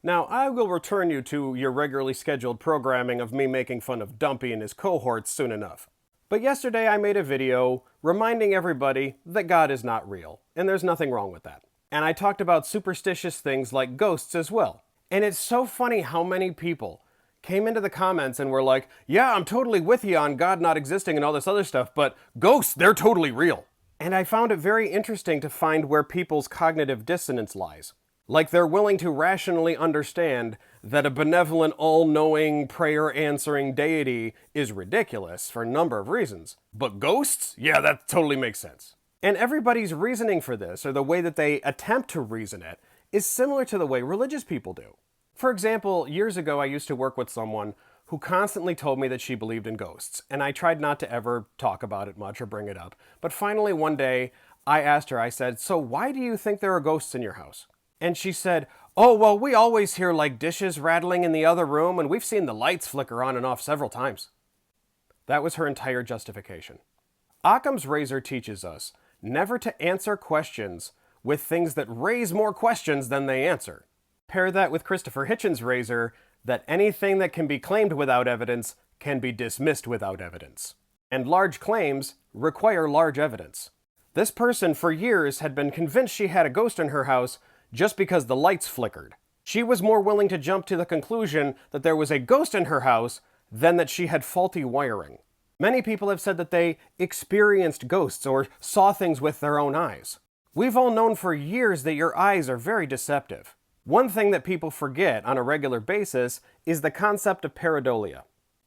Now, I will return you to your regularly scheduled programming of me making fun of Dumpy and his cohorts soon enough. But yesterday I made a video reminding everybody that God is not real, and there's nothing wrong with that. And I talked about superstitious things like ghosts as well. And it's so funny how many people came into the comments and were like, yeah, I'm totally with you on God not existing and all this other stuff, but ghosts, they're totally real. And I found it very interesting to find where people's cognitive dissonance lies. Like they're willing to rationally understand that a benevolent, all-knowing, prayer-answering deity is ridiculous for a number of reasons. But ghosts? Yeah, that totally makes sense. And everybody's reasoning for this, or the way that they attempt to reason it, is similar to the way religious people do. For example, years ago I used to work with someone who constantly told me that she believed in ghosts, and I tried not to ever talk about it much or bring it up. But finally one day, I asked her, I said, so why do you think there are ghosts in your house? And she said, oh, well, we always hear like dishes rattling in the other room, and we've seen the lights flicker on and off several times. That was her entire justification. Occam's razor teaches us never to answer questions with things that raise more questions than they answer. Pair that with Christopher Hitchens' razor, that anything that can be claimed without evidence can be dismissed without evidence. And large claims require large evidence. This person for years had been convinced she had a ghost in her house just because the lights flickered. She was more willing to jump to the conclusion that there was a ghost in her house than that she had faulty wiring. Many people have said that they experienced ghosts or saw things with their own eyes. We've all known for years that your eyes are very deceptive. One thing that people forget on a regular basis is the concept of pareidolia.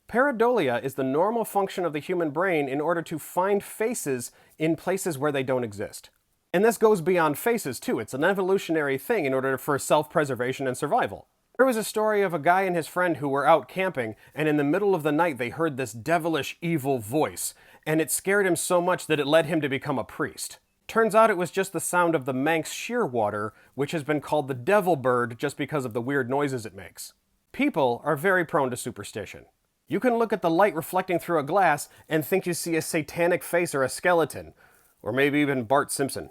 Pareidolia is the normal function of the human brain in order to find faces in places where they don't exist. And this goes beyond faces too. It's an evolutionary thing in order for self-preservation and survival. There was a story of a guy and his friend who were out camping, and in the middle of the night they heard this devilish evil voice, and it scared him so much that it led him to become a priest. Turns out it was just the sound of the Manx shearwater, which has been called the devil bird just because of the weird noises it makes. People are very prone to superstition. You can look at the light reflecting through a glass and think you see a satanic face or a skeleton, or maybe even Bart Simpson.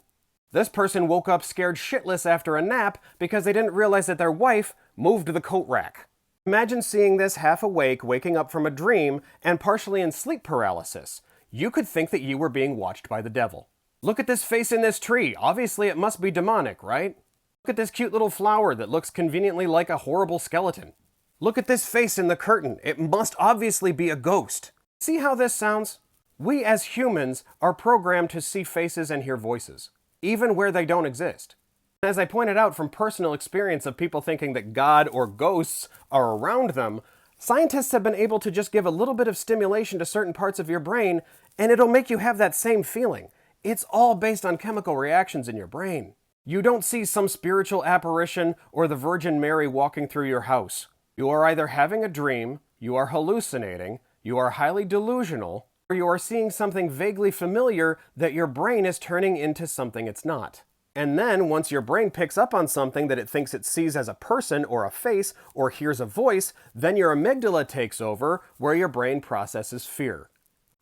This person woke up scared shitless after a nap because they didn't realize that their wife moved the coat rack. Imagine seeing this half awake, waking up from a dream, and partially in sleep paralysis. You could think that you were being watched by the devil. Look at this face in this tree. Obviously it must be demonic, right? Look at this cute little flower that looks conveniently like a horrible skeleton. Look at this face in the curtain. It must obviously be a ghost. See how this sounds? We as humans are programmed to see faces and hear voices, even where they don't exist. As I pointed out from personal experience of people thinking that God or ghosts are around them, scientists have been able to just give a little bit of stimulation to certain parts of your brain, and it'll make you have that same feeling. It's all based on chemical reactions in your brain. You don't see some spiritual apparition or the Virgin Mary walking through your house. You are either having a dream, you are hallucinating, you are highly delusional, or you are seeing something vaguely familiar that your brain is turning into something it's not. And then, once your brain picks up on something that it thinks it sees as a person or a face or hears a voice, then your amygdala takes over where your brain processes fear,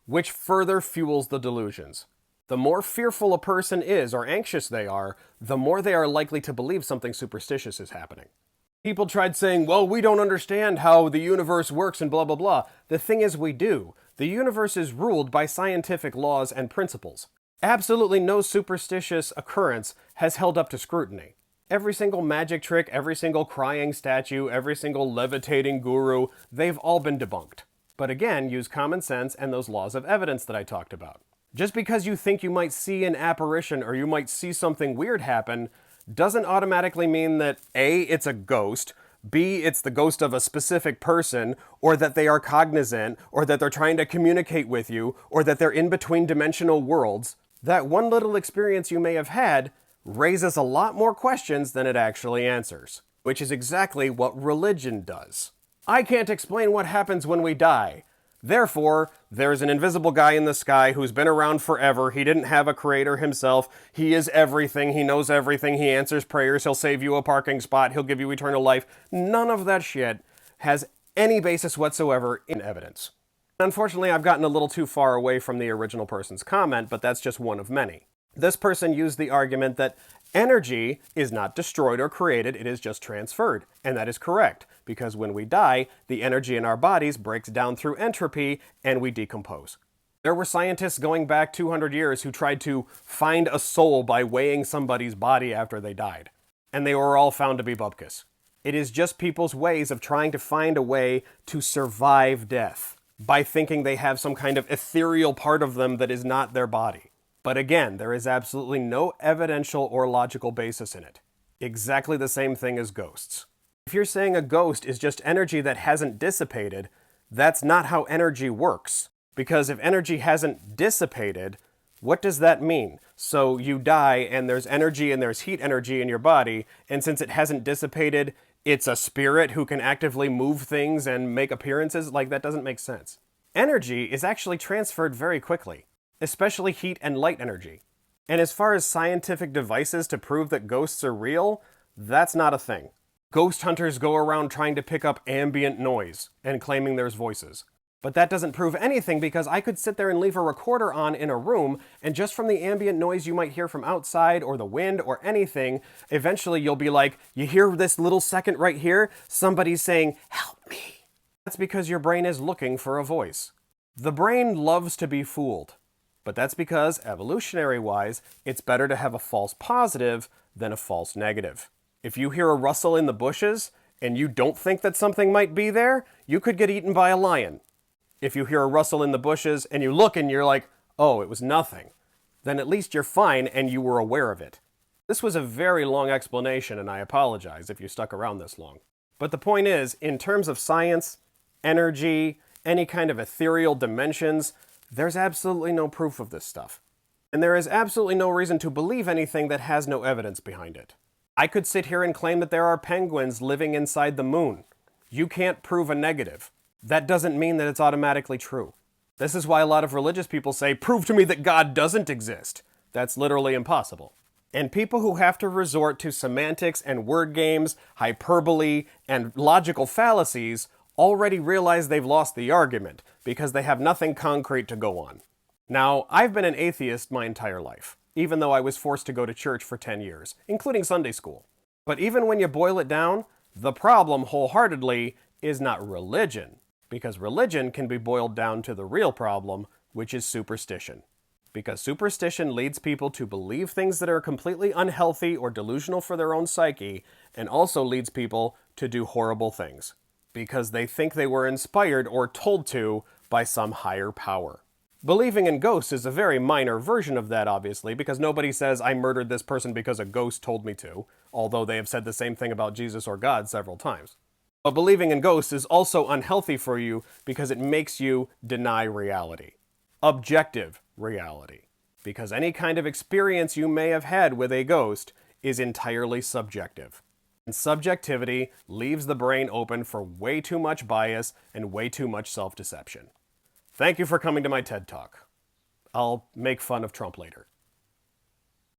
which further fuels the delusions. The more fearful a person is or anxious they are, the more they are likely to believe something superstitious is happening. People tried saying, well, we don't understand how the universe works and blah, blah, blah. The thing is, we do. The universe is ruled by scientific laws and principles. Absolutely no superstitious occurrence has held up to scrutiny. Every single magic trick, every single crying statue, every single levitating guru, they've all been debunked. But again, use common sense and those laws of evidence that I talked about. Just because you think you might see an apparition or you might see something weird happen doesn't automatically mean that A, it's a ghost, B, it's the ghost of a specific person, or that they are cognizant, or that they're trying to communicate with you, or that they're in between dimensional worlds. That one little experience you may have had raises a lot more questions than it actually answers, which is exactly what religion does. I can't explain what happens when we die. Therefore, there's an invisible guy in the sky who's been around forever. He didn't have a creator himself. He is everything. He knows everything. He answers prayers. He'll save you a parking spot. He'll give you eternal life. None of that shit has any basis whatsoever in evidence. Unfortunately, I've gotten a little too far away from the original person's comment, but that's just one of many. This person used the argument that Energy is not destroyed or created, it is just transferred. And that is correct, because when we die, the energy in our bodies breaks down through entropy and we decompose. There were scientists going back 200 years who tried to find a soul by weighing somebody's body after they died. And they were all found to be bupkis. It is just people's ways of trying to find a way to survive death by thinking they have some kind of ethereal part of them that is not their body. But again, there is absolutely no evidential or logical basis in it. Exactly the same thing as ghosts. If you're saying a ghost is just energy that hasn't dissipated, that's not how energy works. Because if energy hasn't dissipated, what does that mean? So you die and there's energy and there's heat energy in your body, and since it hasn't dissipated, it's a spirit who can actively move things and make appearances? Like, that doesn't make sense. Energy is actually transferred very quickly, especially heat and light energy. And as far as scientific devices to prove that ghosts are real, that's not a thing. Ghost hunters go around trying to pick up ambient noise and claiming there's voices. But that doesn't prove anything, because I could sit there and leave a recorder on in a room, and just from the ambient noise you might hear from outside or the wind or anything, eventually you'll be like, you hear this little second right here? Somebody's saying, "Help me." That's because your brain is looking for a voice. The brain loves to be fooled. But that's because, evolutionary-wise, it's better to have a false positive than a false negative. If you hear a rustle in the bushes, and you don't think that something might be there, you could get eaten by a lion. If you hear a rustle in the bushes, and you look and you're like, oh, it was nothing, then at least you're fine and you were aware of it. This was a very long explanation, and I apologize if you stuck around this long. But the point is, in terms of science, energy, any kind of ethereal dimensions, there's absolutely no proof of this stuff. And there is absolutely no reason to believe anything that has no evidence behind it. I could sit here and claim that there are penguins living inside the moon. You can't prove a negative. That doesn't mean that it's automatically true. This is why a lot of religious people say, prove to me that God doesn't exist. That's literally impossible. And people who have to resort to semantics and word games, hyperbole, and logical fallacies already realize they've lost the argument, because they have nothing concrete to go on. Now, I've been an atheist my entire life, even though I was forced to go to church for 10 years, including Sunday school. But even when you boil it down, the problem wholeheartedly is not religion, because religion can be boiled down to the real problem, which is superstition. Because superstition leads people to believe things that are completely unhealthy or delusional for their own psyche, and also leads people to do horrible things, because they think they were inspired or told to by some higher power. Believing in ghosts is a very minor version of that, obviously, because nobody says, I murdered this person because a ghost told me to, although they have said the same thing about Jesus or God several times. But believing in ghosts is also unhealthy for you because it makes you deny reality. Objective reality. Because any kind of experience you may have had with a ghost is entirely subjective. And subjectivity leaves the brain open for way too much bias and way too much self-deception. Thank you for coming to my TED Talk. I'll make fun of Trump later.